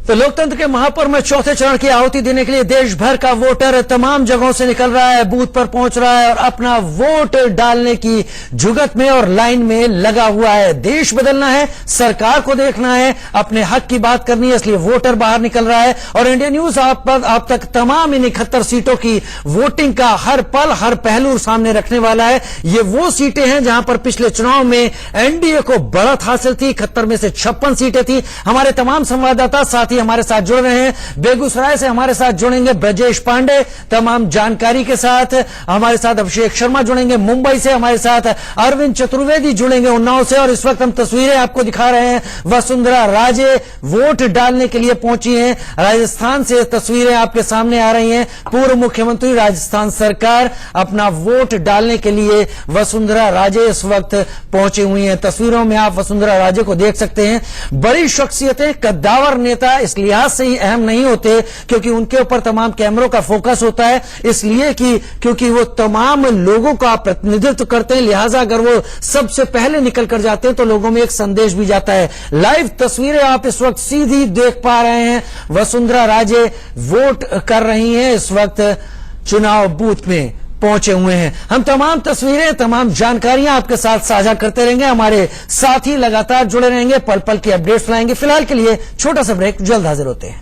तो लोकतंत्र के महापर्व में चौथे चरण की आहुति देने के लिए देश भर का वोटर तमाम जगहों से निकल रहा है, बूथ पर पहुंच रहा है और अपना वोट डालने की जुगत में और लाइन में लगा हुआ है। देश बदलना है, सरकार को देखना है, अपने हक की बात करनी है, इसलिए वोटर बाहर निकल रहा है। और इंडिया न्यूज आप तक तमाम इन 71 सीटों की वोटिंग का हर पल हर पहलू सामने रखने वाला है। ये वो सीटें हैं जहां पर पिछले चुनाव में एनडीए को बढ़त हासिल थी, 71 में से 56 सीटें थी। हमारे तमाम संवाददाता साथ हमारे साथ जुड़ रहे हैं। बेगूसराय से हमारे साथ जुड़ेंगे ब्रजेश पांडे तमाम जानकारी के साथ, हमारे साथ अभिषेक शर्मा जुड़ेंगे मुंबई से, हमारे साथ अरविंद चतुर्वेदी जुड़ेंगे उन्नाव से। और इस वक्त हम तस्वीरें आपको दिखा रहे हैं, वसुंधरा राजे वोट डालने के लिए पहुंची हैं। राजस्थान से तस्वीरें आपके सामने आ रही हैं। पूर्व मुख्यमंत्री राजस्थान सरकार अपना वोट डालने के लिए वसुंधरा राजे इस वक्त पहुंची हुई हैं। तस्वीरों में आप वसुंधरा राजे को देख सकते हैं। बड़ी शख्सियतें, कद्दावर नेता इस लिहाज से ही अहम नहीं होते क्योंकि उनके ऊपर तमाम कैमरों का फोकस होता है, इसलिए कि क्योंकि वो तमाम लोगों का प्रतिनिधित्व करते हैं। लिहाजा अगर वो सबसे पहले निकल कर जाते हैं तो लोगों में एक संदेश भी जाता है। लाइव तस्वीरें आप इस वक्त सीधी देख पा रहे हैं। वसुंधरा राजे वोट कर रही हैं, इस वक्त चुनाव बूथ में पहुंचे हुए हैं। हम तमाम तस्वीरें, तमाम जानकारियां आपके साथ साझा करते रहेंगे। हमारे साथी लगातार जुड़े रहेंगे, पल पल की अपडेट्स लाएंगे। फिलहाल के लिए छोटा सा ब्रेक, जल्द हाजिर होते हैं।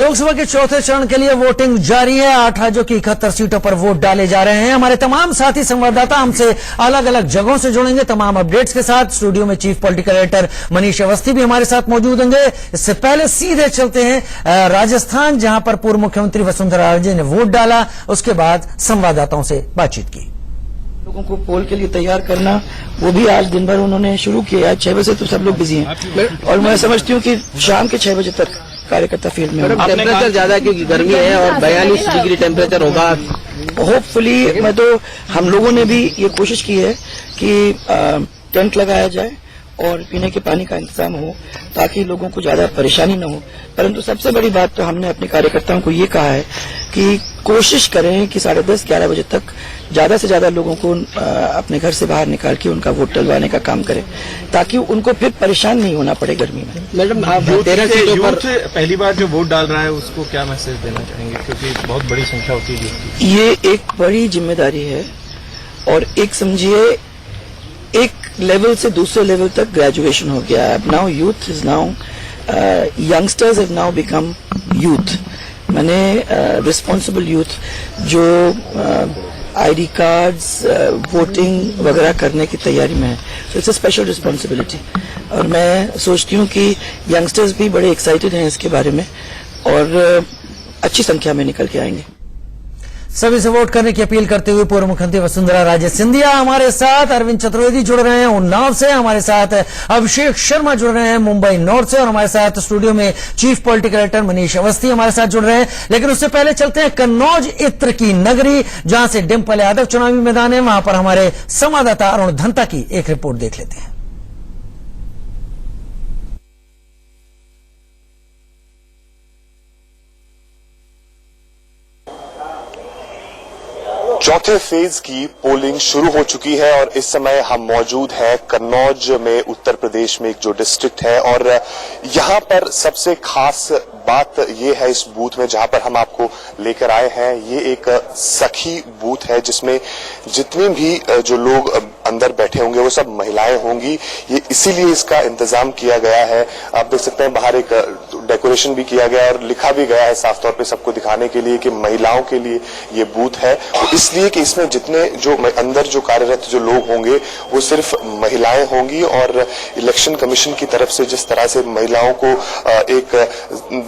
लोकसभा के चौथे चरण के लिए वोटिंग जारी है। 8 राज्यों की 71 सीटों पर वोट डाले जा रहे हैं। हमारे तमाम साथी संवाददाता हमसे अलग अलग जगहों से जुड़ेंगे तमाम अपडेट्स के साथ। स्टूडियो में chief political editor Manish Awasthi भी हमारे साथ मौजूद होंगे। इससे पहले सीधे चलते हैं राजस्थान, जहां पर पूर्व मुख्यमंत्री वसुंधरा राजे ने वोट डाला, उसके बाद संवाददाताओं से बातचीत की। लोगों को पोल के लिए तैयार करना, वो भी आज दिन भर उन्होंने शुरू किया। आज 6 बजे तो सब लोग बिजी हैं और मैं समझती हूँ कि शाम के 6 बजे तक कार्यकर्ता फील्ड में। टेम्परेचर ज्यादा क्योंकि गर्मी है और 42 डिग्री टेम्परेचर होगा। होपफुली मैं तो हम लोगों ने भी ये कोशिश की है कि टेंट लगाया जाए और पीने के पानी का इंतजाम हो ताकि लोगों को ज्यादा परेशानी न हो। परंतु सबसे बड़ी बात तो हमने अपने कार्यकर्ताओं को ये कहा है कि कोशिश करें कि 10:30-11 बजे तक ज्यादा से ज्यादा लोगों को अपने घर से बाहर निकाल के उनका वोट डलवाने का काम करें ताकि उनको फिर परेशान नहीं होना पड़े गर्मी में। मैडम, आप 13 सीटों पर पहली बार जो वोट डाल रहा है उसको क्या मैसेज देना चाहेंगे, क्योंकि बहुत बड़ी संख्या होती है। ये एक बड़ी जिम्मेदारी है और एक समझिए एक लेवल से दूसरे लेवल तक ग्रेजुएशन हो गया है। Now youth is now youngsters have now become youth, माने रिस्पॉन्सिबल यूथ जो आईडी कार्ड्स, वोटिंग वगैरह करने की तैयारी में है। So it's a special responsibility और मैं सोचती हूँ कि यंगस्टर्स भी बड़े एक्साइटेड हैं इसके बारे में और अच्छी संख्या में निकल के आएंगे। सभी से वोट करने की अपील करते हुए पूर्व मुख्यमंत्री वसुंधरा राजे सिंधिया हमारे साथ, अरविंद चतुर्वेदी जुड़ रहे हैं उन्नाव से, हमारे साथ अभिषेक शर्मा जुड़ रहे हैं मुंबई नॉर्थ से और हमारे साथ स्टूडियो में chief political editor Manish Awasthi हमारे साथ जुड़ रहे हैं। लेकिन उससे पहले चलते हैं कन्नौज इत्र की नगरी, जहां से डिम्पल यादव चुनावी मैदान है। वहां पर हमारे संवाददाता अरुण धंता की एक रिपोर्ट देख लेते हैं। चौथे फेज की पोलिंग शुरू हो चुकी है और इस समय हम मौजूद हैं कन्नौज में, उत्तर प्रदेश में एक जो डिस्ट्रिक्ट है। और यहाँ पर सबसे खास बात ये है इस बूथ में जहां पर हम आपको लेकर आए हैं, ये एक सखी बूथ है जिसमें जितने भी जो लोग अंदर बैठे होंगे वो सब महिलाएं होंगी। ये इसीलिए इसका इंतजाम किया गया है। आप देख सकते हैं बाहर एक डेकोरेशन भी किया गया है और लिखा भी गया है साफ तौर पे सबको दिखाने के लिए कि महिलाओं के लिए ये बूथ है, इसलिए कि इसमें जितने जो अंदर जो कार्यरत जो लोग होंगे वो सिर्फ महिलाएं होंगी। और इलेक्शन कमीशन की तरफ से जिस तरह से महिलाओं को एक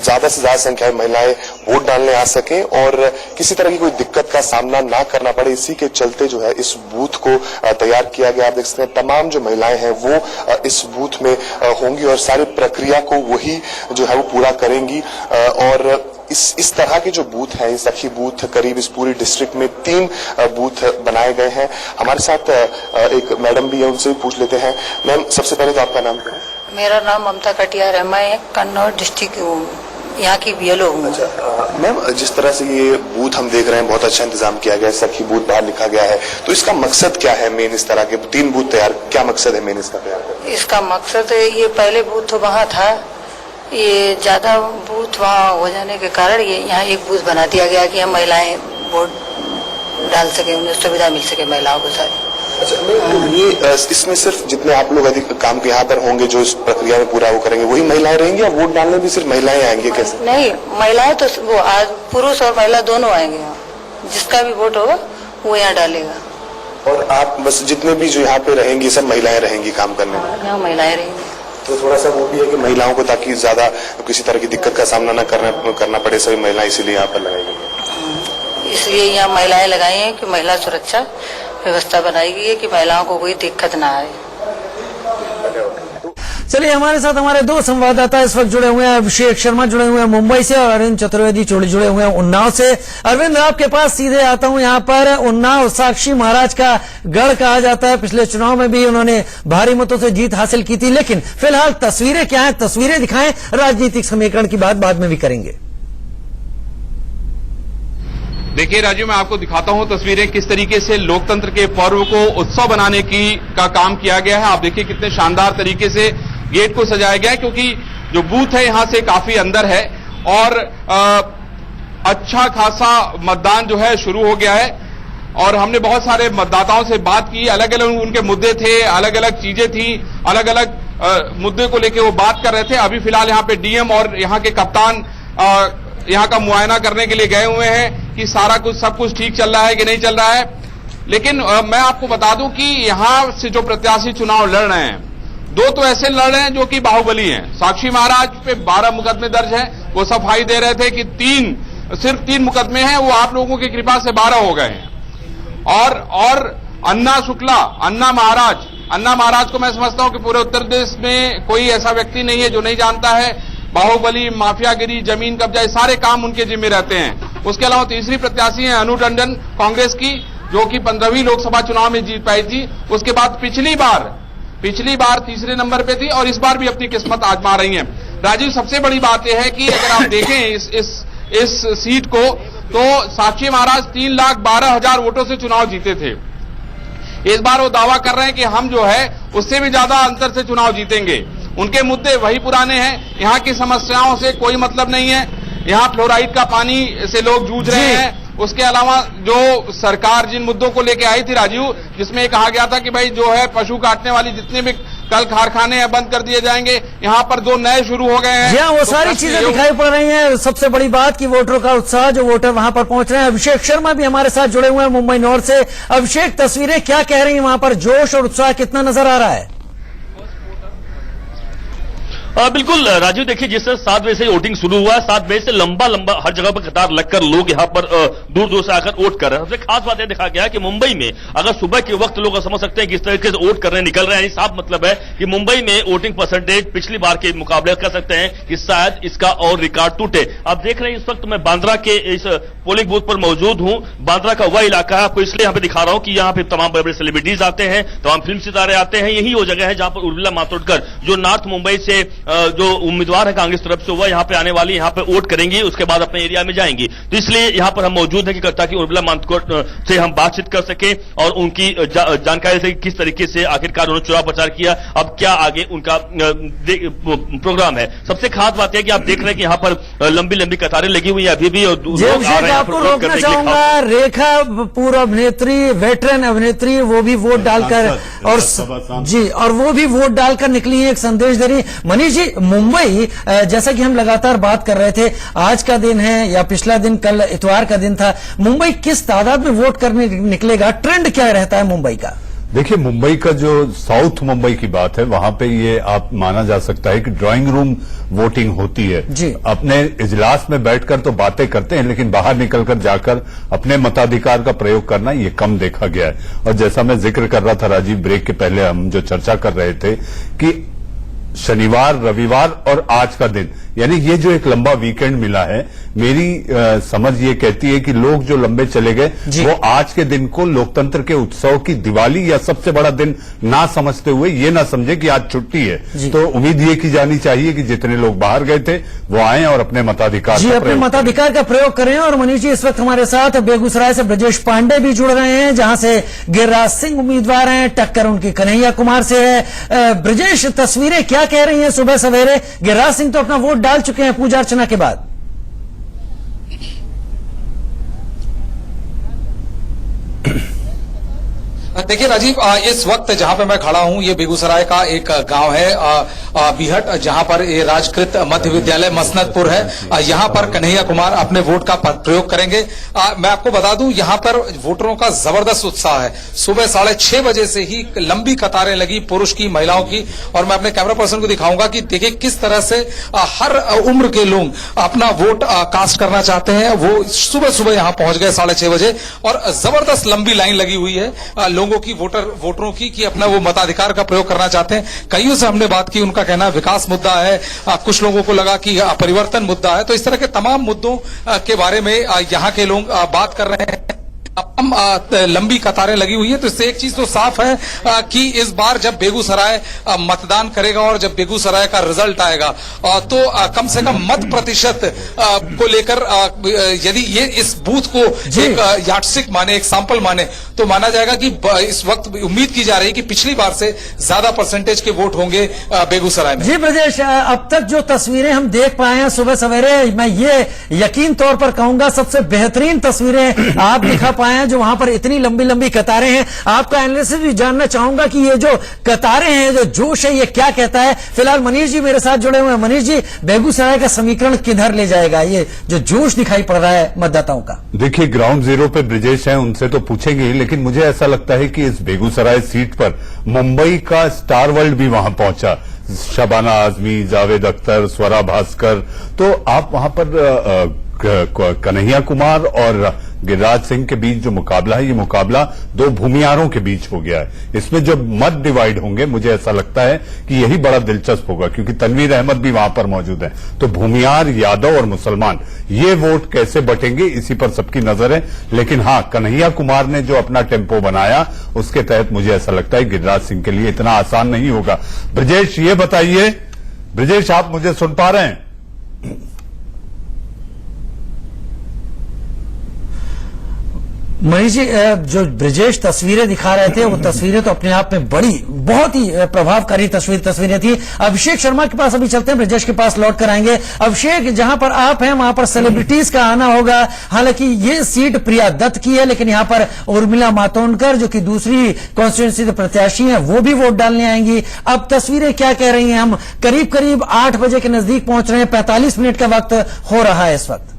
ज्यादा से ज्यादा संख्या में महिलाएं वोट डालने आ सकें और किसी तरह की कोई दिक्कत का सामना ना करना पड़े, इसी के चलते जो है इस बूथ को तैयार किया गया। आप देख सकते हैं तमाम जो महिलाएं हैं वो इस बूथ में होंगी और सारी प्रक्रिया को वही जो है वो पूरा करेंगी। और इस तरह के जो बूथ है, सखी बूथ करीब इस पूरी डिस्ट्रिक्ट में 3 बूथ बनाए गए हैं। हमारे साथ एक मैडम भी है, उनसे भी पूछ लेते हैं। मैम, सबसे पहले तो आपका नाम क्या है? मेरा नाम ममता कटियार है, मैं कन्नौज डिस्ट्रिक्ट हूँ, यहाँ की बीएलओ हूँ। मैम, जिस तरह से ये बूथ हम देख रहे हैं बहुत अच्छा इंतजाम किया गया है, सखी बूथ बाहर लिखा गया है, तो इसका मकसद क्या है मेन? इस तरह के 3 बूथ तैयार, क्या मकसद है मेन इसका तैयार करने? इसका मकसद ये पहले बूथ तो वहाँ था ये ज्यादा बूथ वहाँ हो जाने के कारण ये यहाँ एक बूथ बना दिया गया कि हम महिलाएं वोट डाल सके, उन्हें सुविधा मिल सके महिलाओं को सारी। अच्छा, ये इसमें सिर्फ जितने आप लोग अधिक काम के यहाँ पर होंगे जो इस प्रक्रिया में पूरा वो करेंगे वही महिलाएं रहेंगी या वोट डालने भी सिर्फ महिलाएं आएंगे कैसे? नहीं, महिलाएं तो वो आज पुरुष और महिला दोनों आएंगे यहाँ, जिसका भी वोट होगा वो यहाँ डालेगा। और आप बस जितने भी जो यहाँ पे रहेंगी सब महिलाएं रहेंगी काम करने में? यहाँ महिलाएं रहेंगी। तो थोड़ा सा वो भी है कि महिलाओं को ताकि ज्यादा किसी तरह की दिक्कत का सामना न करना पड़े, सभी महिलाएं इसीलिए यहाँ पर लगाई गई। इसलिए यहाँ महिलाएं लगाई हैं कि महिला सुरक्षा व्यवस्था बनाई गई है कि महिलाओं को कोई दिक्कत ना आए। चलिए, हमारे साथ हमारे दो संवाददाता इस वक्त जुड़े हुए हैं। अभिषेक शर्मा जुड़े हुए हैं मुंबई से और अरविंद चतुर्वेदी जुड़े हुए हैं उन्नाव से। अरविंद, आपके पास सीधे आता हूं। यहाँ पर उन्नाव साक्षी महाराज का गढ़ कहा जाता है। पिछले चुनाव में भी उन्होंने भारी मतों से जीत हासिल की थी, लेकिन फिलहाल तस्वीरें क्या हैं, तस्वीरें दिखाएं। राजनीतिक समीकरण की बात बाद में भी करेंगे। देखिए राजू, मैं आपको दिखाता हूं तस्वीरें किस तरीके से लोकतंत्र के पर्व को उत्सव बनाने का काम किया गया है। आप देखिए कितने शानदार तरीके से गेट को सजाया गया है, क्योंकि जो बूथ है यहां से काफी अंदर है और अच्छा खासा मतदान जो है शुरू हो गया है। और हमने बहुत सारे मतदाताओं से बात की, अलग अलग उनके मुद्दे थे, अलग अलग चीजें थी, अलग अलग मुद्दे को लेकर वो बात कर रहे थे। अभी फिलहाल यहाँ पे डीएम और यहाँ के कप्तान यहाँ का मुआयना करने के लिए गए हुए हैं कि सारा कुछ सब कुछ ठीक चल रहा है कि नहीं चल रहा है। लेकिन मैं आपको बता दूं कि यहाँ से जो प्रत्याशी चुनाव लड़ रहे हैं, दो तो ऐसे लड़ रहे हैं जो कि बाहुबली हैं। साक्षी महाराज पे 12 मुकदमे दर्ज हैं। वो सफाई दे रहे थे कि सिर्फ 3 मुकदमे हैं, वो आप लोगों की कृपा से 12 हो गए हैं। और अन्ना शुक्ला, अन्ना महाराज को मैं समझता हूं कि पूरे उत्तर प्रदेश में कोई ऐसा व्यक्ति नहीं है जो नहीं जानता है बाहुबली, माफियागिरी, जमीन कब्जा, सारे काम उनके जिम्मे रहते हैं। उसके अलावा तीसरी प्रत्याशी है अनु टंडन कांग्रेस की, जो कि 15वीं लोकसभा चुनाव में जीत पाई थी। उसके बाद पिछली बार तीसरे नंबर पे थी और इस बार भी अपनी किस्मत आजमा रही हैं। राजीव, सबसे बड़ी बात यह है कि अगर आप देखें इस सीट को, तो साक्षी महाराज 3,12,000 वोटों से चुनाव जीते थे। इस बार वो दावा कर रहे हैं कि हम जो है उससे भी ज्यादा अंतर से चुनाव जीतेंगे। उनके मुद्दे वही पुराने हैं, यहाँ की समस्याओं से कोई मतलब नहीं है। यहाँ फ्लोराइड का पानी से लोग जूझ रहे हैं। उसके अलावा जो सरकार जिन मुद्दों को लेके आई थी राजीव, जिसमें कहा गया था कि भाई जो है पशु काटने वाली जितने भी कल कारखाने हैं बंद कर दिए जाएंगे, यहाँ पर 2 नए शुरू हो गए हैं। जी हाँ, वो सारी चीजें दिखाई पड़ रही हैं। सबसे बड़ी बात कि वोटरों का उत्साह, जो वोटर वहां पर पहुंच रहे हैं। अभिषेक शर्मा भी हमारे साथ जुड़े हुए हैं मुंबई नॉर्थ से। अभिषेक, तस्वीरें क्या कह रही हैं? वहां पर जोश और उत्साह कितना नजर आ रहा है? बिल्कुल राजू, देखिए जिस तरह 7 बजे से वोटिंग शुरू हुआ है, 7 बजे से लंबा हर जगह पर कतार लगकर लोग यहाँ पर दूर दूर से आकर वोट कर रहे हैं। सबसे खास बात यह देखा गया है कि मुंबई में अगर सुबह के वक्त लोग समझ सकते हैं किस तरीके से वोट करने निकल रहे हैं, साफ मतलब है कि मुंबई में वोटिंग परसेंटेज पिछली बार के मुकाबले कर सकते हैं कि शायद इसका और रिकॉर्ड टूटे। आप देख रहे हैं इस वक्त मैं बांद्रा के इस पोलिंग बूथ पर मौजूद हूं। बांद्रा का वह इलाका है, आपको इसलिए यहाँ पे दिखा रहा हूं कि यहाँ पे तमाम बड़े बड़े सेलिब्रिटीज आते हैं, तमाम फिल्म सितारे आते हैं। यही वो जगह है जहां पर उर्मिला मातोंडकर, जो नॉर्थ मुंबई से जो उम्मीदवार है कांग्रेस तरफ से, वह यहाँ पे आने वाली, यहाँ पे वोट करेंगी, उसके बाद अपने एरिया में जाएंगी। तो इसलिए यहाँ पर हम मौजूद हैं कि ताकि उर्मिला मातोंडकर से हम बातचीत कर सके और उनकी जानकारी से किस तरीके से आखिरकार उन्होंने चुनाव प्रचार किया, अब क्या आगे उनका प्रोग्राम है। सबसे खास बात है कि आप देख रहे हैं कि यहाँ पर लंबी लंबी कतारें लगी हुई है अभी भी, और आपको रोकना चाहूंगा, रेखा पूर्व अभिनेत्री, वेटरन अभिनेत्री, वो भी वोट डालकर और जी, और वो भी वोट डालकर निकली है, एक संदेश दे रही। मनीष जी, मुंबई जैसा कि हम लगातार बात कर रहे थे, आज का दिन है या पिछला दिन, कल इतवार का दिन था, मुंबई किस तादाद में वोट करने निकलेगा? ट्रेंड क्या रहता है मुंबई का? देखिए, मुंबई का जो साउथ मुंबई की बात है, वहां पे ये आप माना जा सकता है कि ड्राइंग रूम वोटिंग होती है जी। अपने इजलास में बैठकर तो बातें करते हैं, लेकिन बाहर निकलकर जाकर अपने मताधिकार का प्रयोग करना ये कम देखा गया है। और जैसा मैं जिक्र कर रहा था राजीव, ब्रेक के पहले हम जो चर्चा कर रहे थे कि शनिवार, रविवार और आज का दिन, यानी ये जो एक लंबा वीकेंड मिला है, मेरी समझ ये कहती है कि लोग जो लंबे चले गए वो आज के दिन को लोकतंत्र के उत्सव की दिवाली या सबसे बड़ा दिन ना समझते हुए ये ना समझे कि आज छुट्टी है। तो उम्मीद ये की जानी चाहिए कि जितने लोग बाहर गए थे वो आए और अपने मताधिकार अपने मताधिकार का प्रयोग करें। और मनीष जी, इस वक्त हमारे साथ बेगूसराय से ब्रजेश पांडे भी जुड़ रहे हैं, जहां से गिरिराज सिंह उम्मीदवार हैं, टक्कर उनकी कन्हैया कुमार से है। ब्रजेश, तस्वीरें क्या कह रही हैं सुबह सवेरे? गिरिराज सिंह तो अपना वोट डाल चुके हैं पूजा अर्चना के बाद। देखिए राजीव, इस वक्त जहां पे मैं खड़ा हूं ये बेगूसराय का एक गांव है बीहट, जहां पर ये राजकृत मध्य विद्यालय मसनदपुर है। यहां पर कन्हैया कुमार अपने वोट का प्रयोग करेंगे। मैं आपको बता दूं यहां पर वोटरों का जबरदस्त उत्साह है। सुबह 6:30 बजे से ही लंबी कतारें लगी, पुरुष की, महिलाओं की। और मैं अपने कैमरा पर्सन को दिखाऊंगा कि देखिए किस तरह से हर उम्र के लोग अपना वोट कास्ट करना चाहते हैं। वो सुबह सुबह यहां पहुंच गए 6:30 बजे और जबरदस्त लंबी लाइन लगी हुई है लोगों की, वोटरों की, कि अपना वो मताधिकार का प्रयोग करना चाहते हैं। कईयों से हमने बात की, उनका कहना विकास मुद्दा है, कुछ लोगों को लगा कि परिवर्तन मुद्दा है। तो इस तरह के तमाम मुद्दों के बारे में यहाँ के लोग बात कर रहे हैं। लंबी कतारें लगी हुई है। तो इससे एक चीज तो साफ है कि इस बार जब बेगूसराय मतदान करेगा और जब बेगूसराय का रिजल्ट आएगा तो कम से कम मत प्रतिशत को लेकर यदि ये इस बूथ को एक यार्डस्टिक माने, एक सैंपल माने, तो माना जाएगा कि इस वक्त उम्मीद की जा रही है कि पिछली बार से ज्यादा परसेंटेज के वोट होंगे बेगूसराय में। जी ब्रजेश, अब तक जो तस्वीरें हम देख पाए हैं सुबह सवेरे, मैं ये यकीन तौर पर कहूंगा सबसे बेहतरीन तस्वीरें आप दिखा पाए हैं, जो वहां पर इतनी लंबी लंबी कतारें हैं। आपका एनालिसिस भी जानना चाहूंगा कि ये जो कतारें हैं, जो जोश है, ये क्या कहता है। फिलहाल मनीष जी मेरे साथ जुड़े हुए हैं। मनीष जी, बेगूसराय का समीकरण किधर ले जाएगा ये जो जोश दिखाई पड़ रहा है मतदाताओं का? देखिए, ग्राउंड जीरो पे ब्रिजेश हैं, उनसे तो पूछेंगे, लेकिन मुझे ऐसा लगता है कि इस बेगूसराय सीट पर मुंबई का स्टार वर्ल्ड भी वहां पहुंचा। शबाना आजमी, जावेद अख्तर, स्वरा भास्कर। तो आप वहां पर कन्हैया कुमार और गिरिराज सिंह के बीच जो मुकाबला है, ये मुकाबला दो भूमियारों के बीच हो गया है। इसमें जब मत डिवाइड होंगे, मुझे ऐसा लगता है कि यही बड़ा दिलचस्प होगा, क्योंकि तनवीर अहमद भी वहां पर मौजूद है। तो भूमियार, यादव और मुसलमान, ये वोट कैसे बटेंगे, इसी पर सबकी नजर है। लेकिन हां, कन्हैया कुमार ने जो अपना टेम्पो बनाया, उसके तहत मुझे ऐसा लगता है गिरिराज सिंह के लिए इतना आसान नहीं होगा। ब्रजेश, ये बताइए, ब्रजेश आप मुझे सुन पा रहे हैं? मनीष जी, जो ब्रजेश तस्वीरें दिखा रहे थे, वो तस्वीरें तो अपने आप में बड़ी, बहुत ही प्रभावकारी तस्वीरें थी। अभिषेक शर्मा के पास अभी चलते हैं, ब्रजेश के पास लौट कर आएंगे। अभिषेक, जहां पर आप हैं वहां पर सेलिब्रिटीज का आना होगा। हालांकि ये सीट प्रिया दत्त की है, लेकिन यहां पर उर्मिला मातोंडकर, जो कि दूसरी कॉन्स्टिट्यूंसी के प्रत्याशी हैं, वो भी वोट डालने आएंगी। अब तस्वीरें क्या कह रही हैं? हम करीब करीब 8 बजे के नजदीक पहुंच रहे हैं, 45 मिनट का वक्त हो रहा है इस वक्त।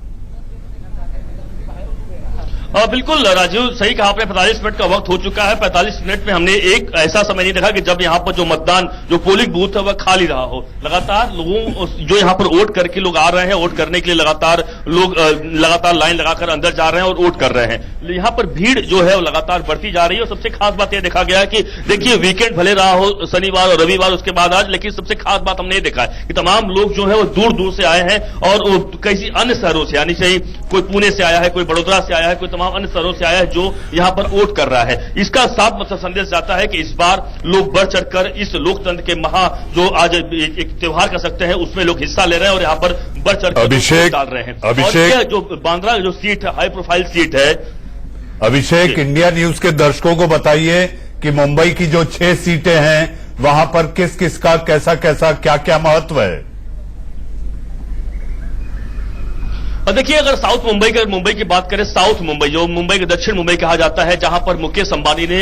बिल्कुल राजीव, सही कहा आपने, 45 मिनट का वक्त हो चुका है। 45 मिनट में हमने एक ऐसा समय नहीं देखा कि जब यहाँ पर जो मतदान, जो पोलिंग बूथ है, वह खाली रहा हो। लगातार लोगों, जो यहाँ पर वोट करके लोग आ रहे हैं, वोट करने के लिए लगातार लोग लगातार लाइन लगाकर अंदर जा रहे हैं और वोट कर रहे हैं। यहाँ पर भीड़ जो है वो लगातार बढ़ती जा रही है। और सबसे खास बात यह देखा गया है कि देखिए, वीकेंड भले रहा हो, शनिवार और रविवार, उसके बाद आज, लेकिन सबसे खास बात हमने ये देखा है कि तमाम लोग जो है वो दूर दूर से आए हैं और किसी अन्य शहरों से, यानी चाहिए कोई पुणे से आया है, कोई बड़ोदरा से आया है, कोई तमाम अन्य शहरों से आया है जो यहां पर वोट कर रहा है। इसका साफ मतलब संदेश जाता है कि इस बार लोग बढ़ चढ़कर इस लोकतंत्र के जो आज एक त्योहार कर सकते हैं, उसमें लोग हिस्सा ले रहे हैं और यहां पर बढ़ चढ़कर वोट डाल रहे हैं। और जो बांद्रा जो सीट है, हाई प्रोफाइल सीट है। अभिषेक, इंडिया न्यूज के दर्शकों को बताइए कि मुंबई की जो 6 सीटें हैं, वहां पर किस किस का कैसा कैसा क्या क्या महत्व है? देखिए, अगर साउथ मुंबई की बात करें, साउथ मुंबई, जो मुंबई के दक्षिण मुंबई कहा जाता है, जहां पर मुकेश अंबानी ने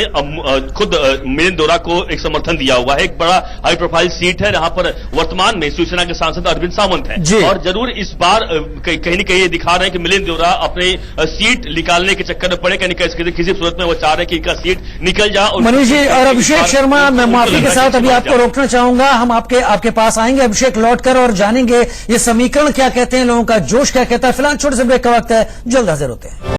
खुद मिलिंद देवरा को एक समर्थन दिया हुआ है। एक बड़ा हाई प्रोफाइल सीट है, जहां पर वर्तमान में शिवसेना के सांसद अरविंद सावंत हैं। और जरूर इस बार कहीं न कहीं ये दिखा रहे हैं कि मिलिंद देवरा अपने सीट निकालने के चक्कर में पड़े, किसी सूरत में वो चाह रहे हैं कि इनका सीट निकल जाए। मनीष जी और अभिषेक शर्मा, मैं माफी के साथ अभी आपको रोकना चाहूंगा। हम आपके पास आएंगे अभिषेक लौटकर और जानेंगे ये समीकरण क्या कहते हैं, लोगों का जोश क्या कहता है। फिलहाल छोटे से ब्रेक का वक्त है, जल्द हाजिर होते हैं।